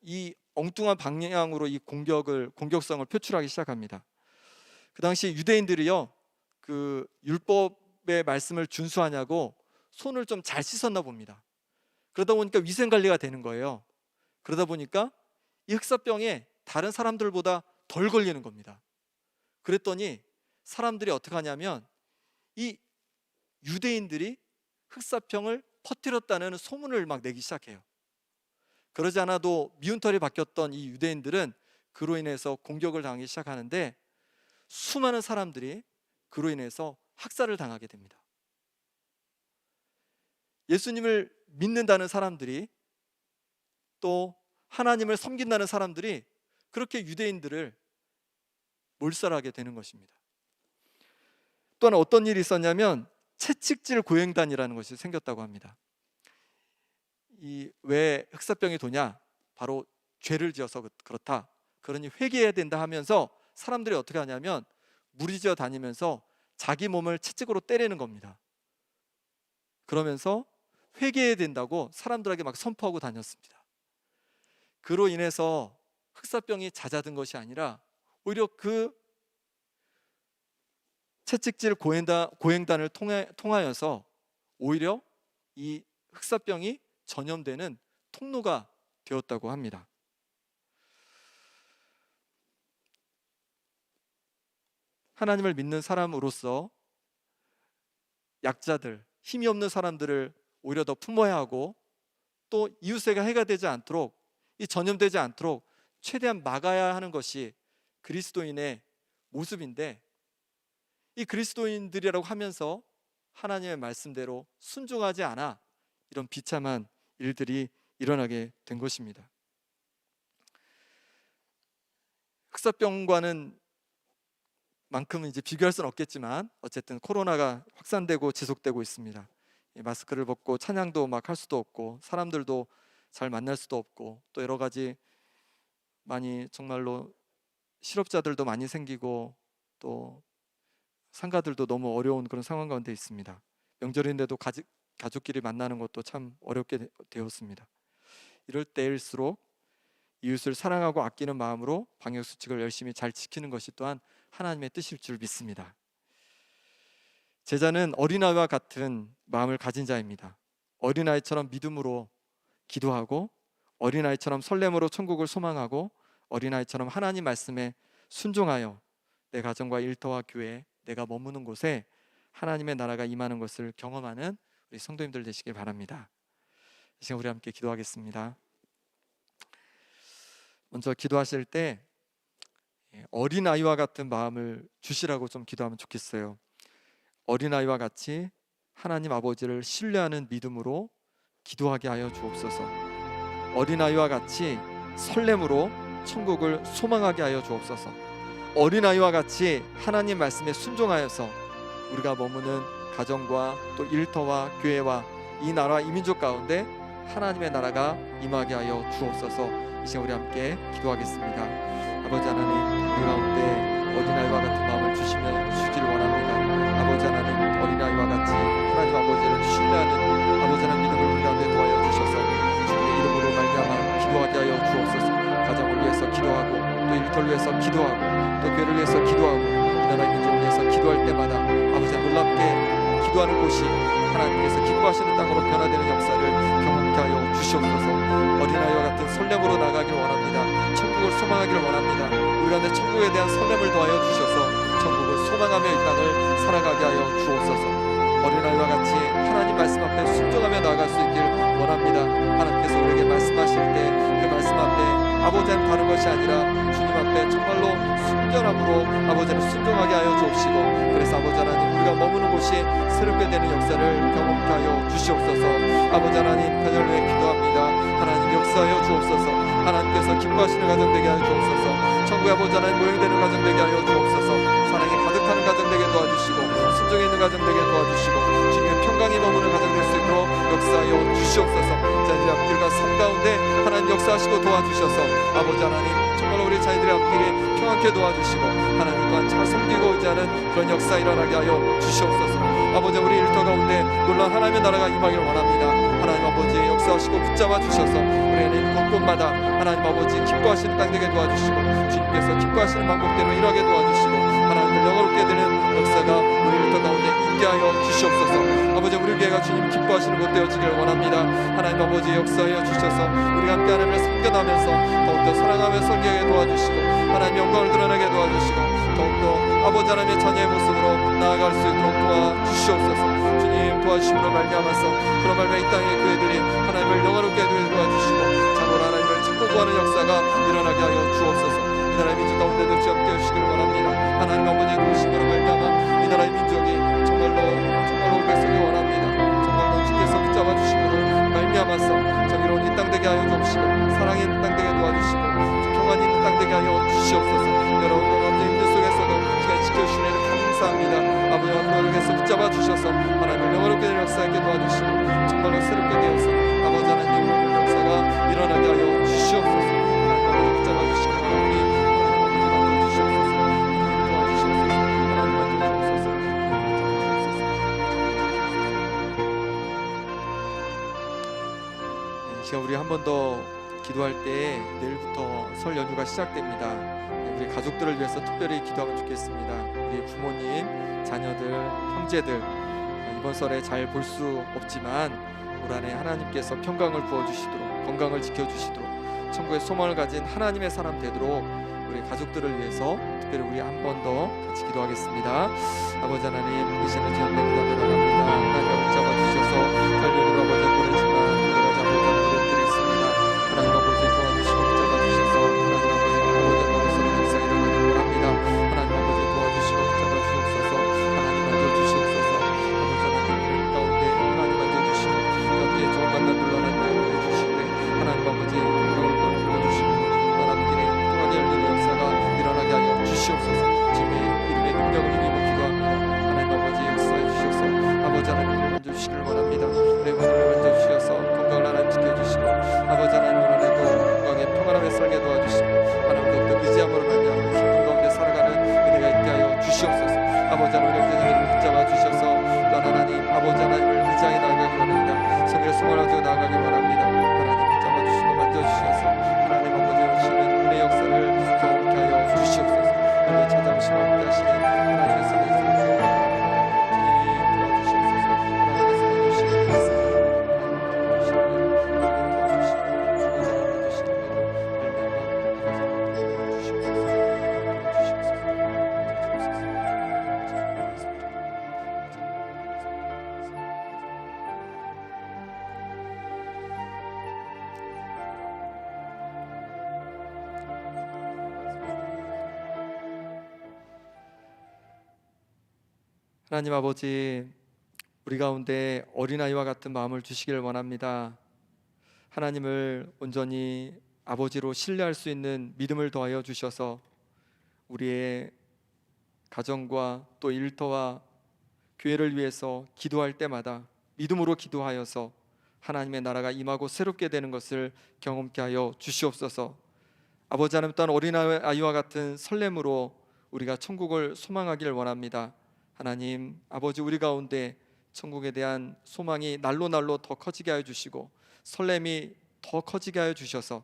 이 엉뚱한 방향으로 이 공격성을 표출하기 시작합니다. 그 당시 유대인들이요 그 율법의 말씀을 준수하냐고 손을 좀 잘 씻었나 봅니다. 그러다 보니까 위생 관리가 되는 거예요. 그러다 보니까 이 흑사병에 다른 사람들보다 덜 걸리는 겁니다. 그랬더니 사람들이 어떻게 하냐면 이 유대인들이 흑사병을 퍼뜨렸다는 소문을 막 내기 시작해요. 그러지 않아도 미운털이 바뀌었던 이 유대인들은 그로 인해서 공격을 당하기 시작하는데 수많은 사람들이 그로 인해서 학살을 당하게 됩니다. 예수님을 믿는다는 사람들이, 또 하나님을 섬긴다는 사람들이 그렇게 유대인들을 몰살하게 되는 것입니다. 또한 어떤 일이 있었냐면 채찍질 고행단이라는 것이 생겼다고 합니다. 이 왜 흑사병이 도냐? 바로 죄를 지어서 그렇다. 그러니 회개해야 된다 하면서 사람들이 어떻게 하냐면 무리지어 다니면서 자기 몸을 채찍으로 때리는 겁니다. 그러면서 회개해야 된다고 사람들에게 막 선포하고 다녔습니다. 그로 인해서 흑사병이 잦아든 것이 아니라 오히려 그 채찍질 고행단을 통하여서 오히려 이 흑사병이 전염되는 통로가 되었다고 합니다. 하나님을 믿는 사람으로서 약자들, 힘이 없는 사람들을 오히려 더 품어야 하고, 또 이웃에게 해가 되지 않도록, 이 전염되지 않도록 최대한 막아야 하는 것이 그리스도인의 모습인데, 이 그리스도인들이라고 하면서 하나님의 말씀대로 순종하지 않아 이런 비참한 일들이 일어나게 된 것입니다. 흑사병과는 만큼은 이제 비교할 수는 없겠지만 어쨌든 코로나가 확산되고 지속되고 있습니다. 마스크를 벗고 찬양도 막 할 수도 없고, 사람들도 잘 만날 수도 없고, 또 여러 가지 많이 정말로 실업자들도 많이 생기고, 또 상가들도 너무 어려운 그런 상황 가운데 있습니다. 명절인데도 가족끼리 만나는 것도 참 어렵게 되었습니다. 이럴 때일수록 이웃을 사랑하고 아끼는 마음으로 방역수칙을 열심히 잘 지키는 것이 또한 하나님의 뜻일 줄 믿습니다. 제자는 어린아이와 같은 마음을 가진 자입니다. 어린아이처럼 믿음으로 기도하고 어린아이처럼 설렘으로 천국을 소망하고 어린아이처럼 하나님 말씀에 순종하여 내 가정과 일터와 교회, 내가 머무는 곳에 하나님의 나라가 임하는 것을 경험하는 우리 성도님들 되시길 바랍니다. 이 시간 우리 함께 기도하겠습니다. 먼저 기도하실 때 어린아이와 같은 마음을 주시라고 좀 기도하면 좋겠어요. 어린아이와 같이 하나님 아버지를 신뢰하는 믿음으로 기도하게 하여 주옵소서. 어린아이와 같이 설렘으로 천국을 소망하게 하여 주옵소서. 어린아이와 같이 하나님 말씀에 순종하여서 우리가 머무는 가정과 또 일터와 교회와 이 나라 이 민족 가운데 하나님의 나라가 임하게 하여 주옵소서. 이 시간 우리 함께 기도하겠습니다. 아버지 하나님, 우리 가운데 어린아이와 같은 마음을 주시기를 원합니다. 아버지 하나님, 어린아이와 같이 하나님 아버지를 신뢰하는 아버지 하나님 믿음을 우리 가운데 도하여 주셔서 주님의 이름으로 말미암아 기도하게 하여 주옵소서. 가정을 위해서 기도하고 또 일터를 위해서 기도하고 또 교회를 위해서 기도하고 이 나라의 민족을 위해서 기도할 때마다 아버지 놀랍게 기도하는 곳이 하나님께서 기뻐하시는 땅으로 변화되는 역사를 경험케 하여 주시옵소서. 어린아이와 같은 설렘으로 나가길 원합니다. 천국을 소망하기를 원합니다. 우리 가운데 천국에 대한 설렘을 더하여 주셔서 천국을 소망하며 이 땅을 살아가게 하여 주옵소서. 어린아이와 같이 하나님 말씀 앞에 순종하며 나아갈 수 있길 원합니다. 하나님께서 우리에게 말씀하실 때 그 말씀 앞에 아버지는 다른 것이 아니라 주님 앞에 정말로 순결함으로 아버지를 순종하게 하여 주옵시고, 그래서 아버지 하나님 우리가 머무는 곳이 새롭게 되는 역사를 경험케 하여 주시옵소서. 아버지 하나님 편을 위해 기도합니다. 하나님 역사하여 주옵소서. 하나님께서 기뻐하시는 가정 되게 하여 주옵소서. 천국의 아버지 하나님 모형되는 가정 되게 하여 주옵소서. 사랑이 가득하는 가정 되게 도와주시고 순종에 있는 가정 되게 도와주시고 주님의 평강이 머무는 가정 될 수 있도록 역사하여 주시옵소서. 자녀들의 앞길과 삶 가운데 하나님 역사하시고 도와주셔서 아버지 하나님 정말 우리 자녀들의 앞길이 평안케 도와주시고 하나님 또한 잘 섬기고 의지하는 그런 역사 일어나게 하여 주시옵소서. 아버지 우리 일터 가운데 놀라운 하나님의 나라가 임하기를 원합니다. 하나님 아버지 역사하시고 붙잡아 주셔서 우리는 곳곳마다 하나님 아버지 기뻐하시는 땅 되게 도와주시고 주님께서 기뻐하시는 방법대로 일하게 도와주시고 하나님을 영화롭게 되는 역사가 우리 일터 가운데 있게 하여 주시옵소서. 아버지 우리 교회가 주님 기뻐하시는 곳 되어지기를 원합니다. 하나님 아버지 역사하여 주셔서 우리가 함께 하나님을 섬겨나면서 더욱더 사랑하며 섬기게 도와주시고 하나님 영광을 드러내게 도와주시고 더욱더 아버지 하나님의 자녀의 모습으로 나아갈 수 있도록 도와주시옵소서. 주님 도와주심으로 말미암아서 그런 말미암아 이 땅의 교회들이 하나님을 영화롭게 도와주시고 자고로 하나님을 찾고 구하는 역사가 일어나게 하여 주옵소서. 이 나라의 민족 가운데도 주 함께 해주시기를 원합니다. 하나님 아버지의 도우심으로 말미암아 이 나라의 민족이 정말로 올백성이 원합니다. 정말로 주께서 붙잡아 주심으로 말미암아서 정의로운 이 땅 되게 하여 주옵시고 사랑이 있는 땅 되게 도와주시고 평안이 있는 땅 되게 하여 주시옵소서. 여러분과 가운데 힘든 속에서도 시간 지켜주시는 일 감사합니다. 아버지와 하나님께서 붙잡아 주셔서 하나님을 영화롭게 되는 역사에 도와주시고 정말로 새롭게 되어서 아버지 하나님의 역사가 일어나게 하여 주시옵소서. 하나님 붙잡아 주시고 우리 하나님 만져주시옵소서. 도와주시옵소서. 하나님 만져주옵소서. 이 시간 우리 한 번 더 기도할 때 내일부터 설 연휴가 시작됩니다. 우리 가족들을 위해서 특별히 기도하면 좋겠습니다. 우리 부모님, 자녀들, 형제들 이번 설에 잘 볼 수 없지만 올 한해 하나님께서 평강을 부어주시도록 건강을 지켜주시도록 천국의 소망을 가진 하나님의 사람 되도록 우리 가족들을 위해서 특별히 우리 한 번 더 같이 기도하겠습니다. 아버지 하나님 이 시간에 주님의 기도하며 나갑니다. 하나님 붙잡아주셔서 살면으로 아버지 보내지만 여러 가지 아버지 어려움들이 있습니다. 하나님 아버지 도와주시고 붙잡아주셔서 하나님 아버지 머릿속에 역사 일어나길 원합니다. 하나님 아버지 도와주시고 붙잡아주옵소서. 하나님 만져주시옵소서. 아버지 하나님 가운데 하나님 만져주시고 함께 좋은 만남 불러난 날을 해주시되 하나님 아버지 건강을 부어주시고 하나님께 평안이 열리는 역사가 일어나게 하여 주시옵소서. 주님의 이름의 능력을 힘입어 기도합니다. 하나님 아버지 역사해 주셔서 아버지 하나님을 만져주시기를 원합니다. 내 몸을 만져주셔서 건강을 하나님 지켜주시고 아버지 하나님 오늘에도 건강에 평안함에 살게 도와주시고 하나님 더욱더 의지함으로 말미암아 기쁨 가운데 살아가는 은혜가 있게 하여 주시옵소서. 아버지 하나님 형제자매를 붙잡아 주셔서 또 하나님 아버지 하나님을 의지하게 나아가기 원합니다. 성의 소망을 가지고 나아가기 원합니다. 하나님 붙잡아 주시고 만져주셔서 하나님 아버지 오시는 은혜 역사를 경험케 하여 주시옵소서. 오늘 찾아오시고 함께 하시는 하나님의 성의 주님 도와주시옵소서. 하나님의 성의 주시기 바랍니다. 하나님 아버지, 우리 가운데 어린아이와 같은 마음을 주시길 원합니다. 하나님을 온전히 아버지로 신뢰할 수 있는 믿음을 더하여 주셔서 우리의 가정과 또 일터와 교회를 위해서 기도할 때마다 믿음으로 기도하여서 하나님의 나라가 임하고 새롭게 되는 것을 경험케 하여 주시옵소서. 아버지 하나님, 또한 어린아이와 같은 설렘으로 우리가 천국을 소망하길 원합니다. 하나님 아버지, 우리 가운데 천국에 대한 소망이 날로 날로 더 커지게 하여 주시고 설렘이 더 커지게 하여 주셔서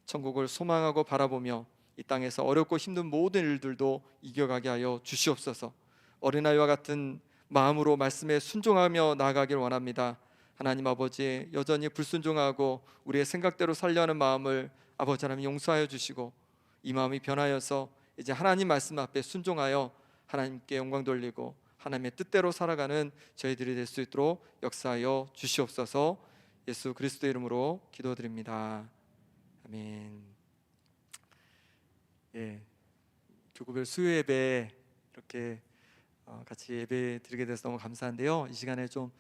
천국을 소망하고 바라보며 이 땅에서 어렵고 힘든 모든 일들도 이겨가게 하여 주시옵소서. 어린아이와 같은 마음으로 말씀에 순종하며 나아가길 원합니다. 하나님 아버지, 여전히 불순종하고 우리의 생각대로 살려는 마음을 아버지 하나님 용서하여 주시고 이 마음이 변하여서 이제 하나님 말씀 앞에 순종하여 하나님께 영광 돌리고 하나님의 뜻대로 살아가는 저희들이 될 수 있도록 역사하여 주시옵소서. 예수 그리스도의 이름으로 기도드립니다. 아멘. 예, 교구별 수요 예배 이렇게 같이 예배 드리게 돼서 너무 감사한데요. 이 시간에 좀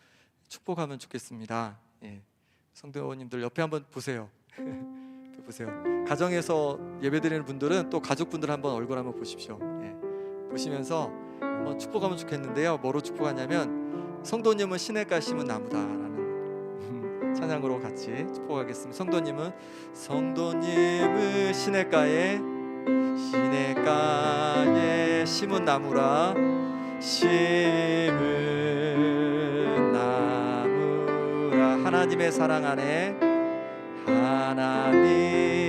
축복하면 좋겠습니다. 예, 성도님들 옆에 한번 보세요. 보세요. 가정에서 예배드리는 분들은 또 가족분들 한번 얼굴 한번 보십시오. 예, 보시면서 한번 축복하면 좋겠는데요. 뭐로 축복하냐면 성도님은 시냇가 심은 나무다라는 찬양으로 같이 축복하겠습니다. 성도님은 시냇가에 심은 나무라, 심은 나무라. 하나님의 사랑 안에, 하나님의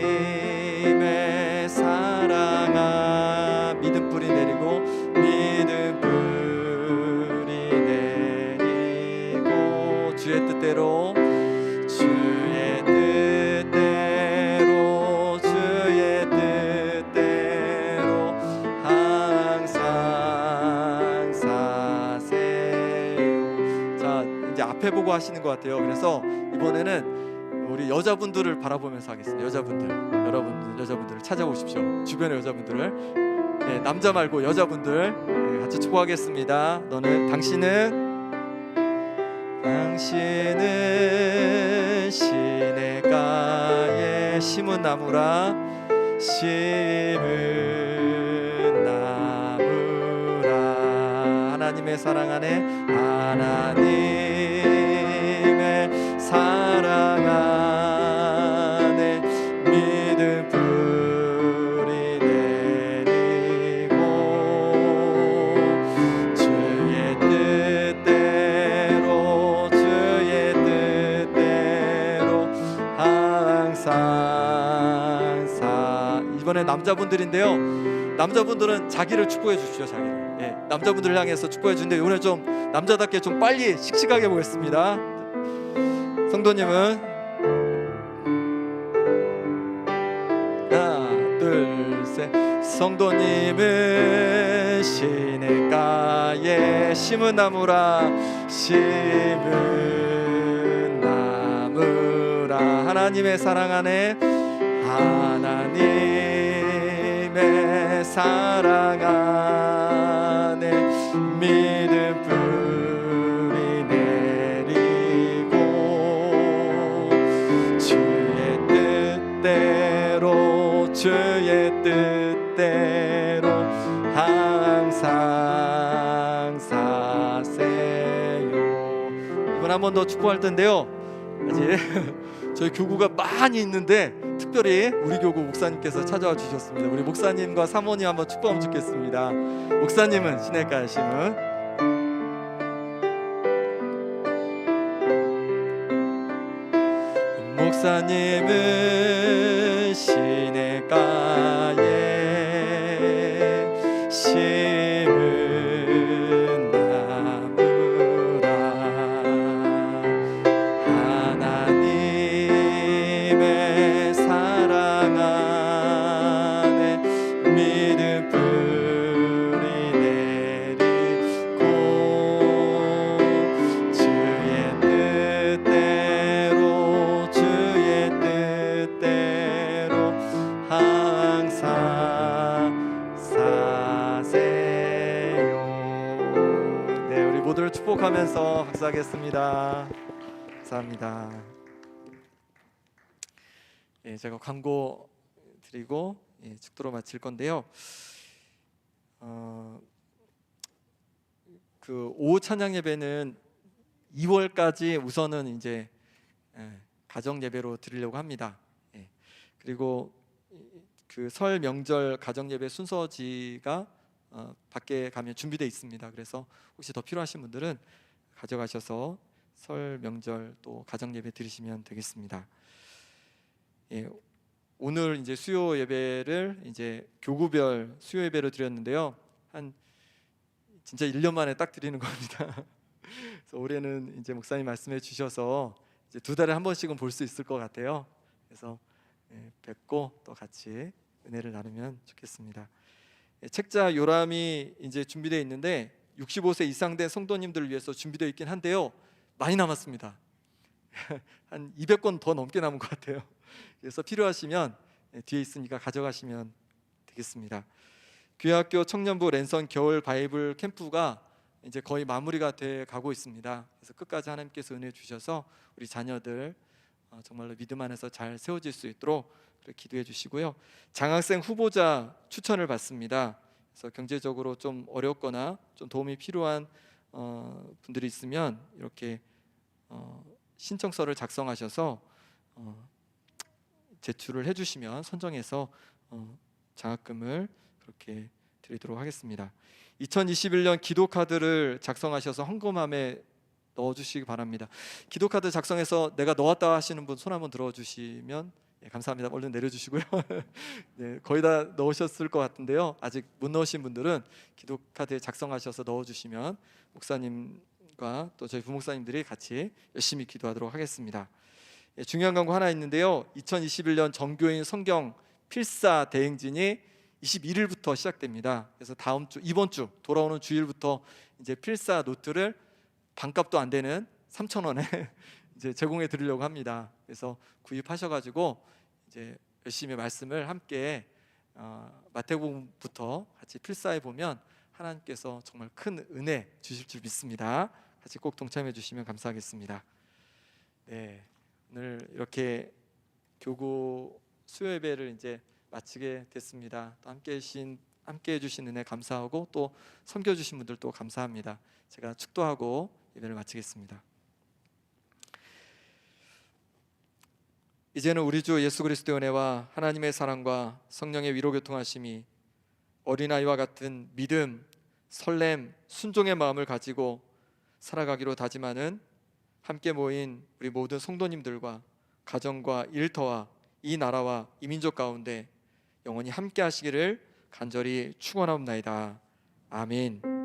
사랑 안 믿음 뿌리 내리고, 믿음 뿌리 내리고 주의 뜻대로, 주의 뜻대로, 주의 뜻대로 항상 사세요. 자, 이제 앞에 보고 하시는 것 같아요. 그래서 이번에는 우리 여자분들을 바라보면서 하겠습니다. 여러분들, 여자분들을 찾아오십시오. 주변의 여자분들을. 네, 남자 말고 여자분들, 네, 같이 축복하겠습니다. 당신은 시냇가에 심은 나무라, 심은 나무라. 하나님의 사랑 안에, 하나님의 사랑 안에 믿음 뿌리 내리고, 주의 뜻대로, 주의 뜻대로 항상 이번에 남자분들인데요. 남자분들은 자기를 축복해 주십시오. 자기를. 예, 남자분들을 향해서 축복해 주는데 이번에 좀 남자답게 좀 빨리 씩씩하게 보겠습니다. 성도님은 하나 둘 셋. 성도님은 시냇가에 심은 나무라, 심은 나무라. 하나님의 사랑 안에, 하나님의 사랑 안에 믿음 뿌리 내리고, 주의 뜻대로, 주의 뜻대로 항상 사세요. 이번 한 번 더 축복할 텐데요. 아직 저희 교구가 많이 있는데 특별히 우리 교구 목사님께서 찾아와 주셨습니다. 우리 목사님과 사모님 한번 축복하면 좋겠습니다. 목사님은 시냇가에 심은, 목사님은 시냇가에 심은 나무라, 하나님의 사랑 안에 믿음 뿌리 내리고, 주의 뜻대로, 주의 뜻대로 항상 기도하겠습니다. 감사합니다. 예, 제가 광고 드리고 축도로 마칠 건데요. 그 오후 찬양 예배는 2월까지 우선은 이제 가정 예배로 드리려고 합니다. 그리고 그 설 명절 가정 예배 순서지가 밖에 가면 준비되어 있습니다. 그래서 혹시 더 필요하신 분들은 가져가셔서 설 명절 또 가정 예배 드리시면 되겠습니다. 오늘 이제 수요 예배를 이제 교구별 수요 예배로 드렸는데요. 한 진짜 1년 만에 딱 드리는 겁니다. 그래서 올해는 이제 목사님 말씀해 주셔서 이제 2달에 한 번씩은 볼 수 있을 것 같아요. 그래서 뵙고 또 같이 은혜를 나누면 좋겠습니다. 책자 요람이 이제 준비되어 있는데 65세 이상 된 성도님들을 위해서 준비되어 있긴 한데요. 많이 남았습니다. 한 200권 더 넘게 남은 것 같아요. 그래서 필요하시면 뒤에 있으니까 가져가시면 되겠습니다. 교회학교 청년부 랜선 겨울 바이블 캠프가 이제 거의 마무리가 돼 가고 있습니다. 그래서 끝까지 하나님께서 은혜 주셔서 우리 자녀들 정말로 믿음 안에서 잘 세워질 수 있도록 기도해 주시고요. 장학생 후보자 추천을 받습니다. 그래서 경제적으로 좀 어렵거나 좀 도움이 필요한 분들이 있으면 이렇게 신청서를 작성하셔서 제출을 해주시면 선정해서 장학금을 그렇게 드리도록 하겠습니다. 2021년 기도카드를 작성하셔서 헌금함에 넣어주시기 바랍니다. 기도카드 작성해서 내가 넣었다 하시는 분 손 한번 들어주시면 감사합니다. 얼른 내려주시고요. 네, 거의 다 넣으셨을 것 같은데요. 아직 못 넣으신 분들은 기도카드에 작성하셔서 넣어주시면 목사님과 또 저희 부목사님들이 같이 열심히 기도하도록 하겠습니다. 중요한 광고 하나 있는데요. 2021년 정교인 성경 필사 대행진이 21일부터 시작됩니다. 그래서 이번 주 돌아오는 주일부터 이제 필사 노트를 반값도 안 되는 3,000원에 이제 제공해 드리려고 합니다. 그래서 구입하셔가지고 이제 열심히 말씀을 함께 마태복음부터 같이 필사해 보면 하나님께서 정말 큰 은혜 주실 줄 믿습니다. 같이 꼭 동참해 주시면 감사하겠습니다. 네, 오늘 이렇게 교구 수요 예배를 이제 마치게 됐습니다. 또 함께 해주신 은혜 감사하고 또 섬겨주신 분들도 감사합니다. 제가 축도하고 예배를 마치겠습니다. 이제는 우리 주 예수 그리스도의 은혜와 하나님의 사랑과 성령의 위로 교통하심이 어린아이와 같은 믿음, 설렘, 순종의 마음을 가지고 살아가기로 다짐하는 함께 모인 우리 모든 성도님들과 가정과 일터와 이 나라와 이 민족 가운데 영원히 함께 하시기를 간절히 축원하옵나이다. 아멘.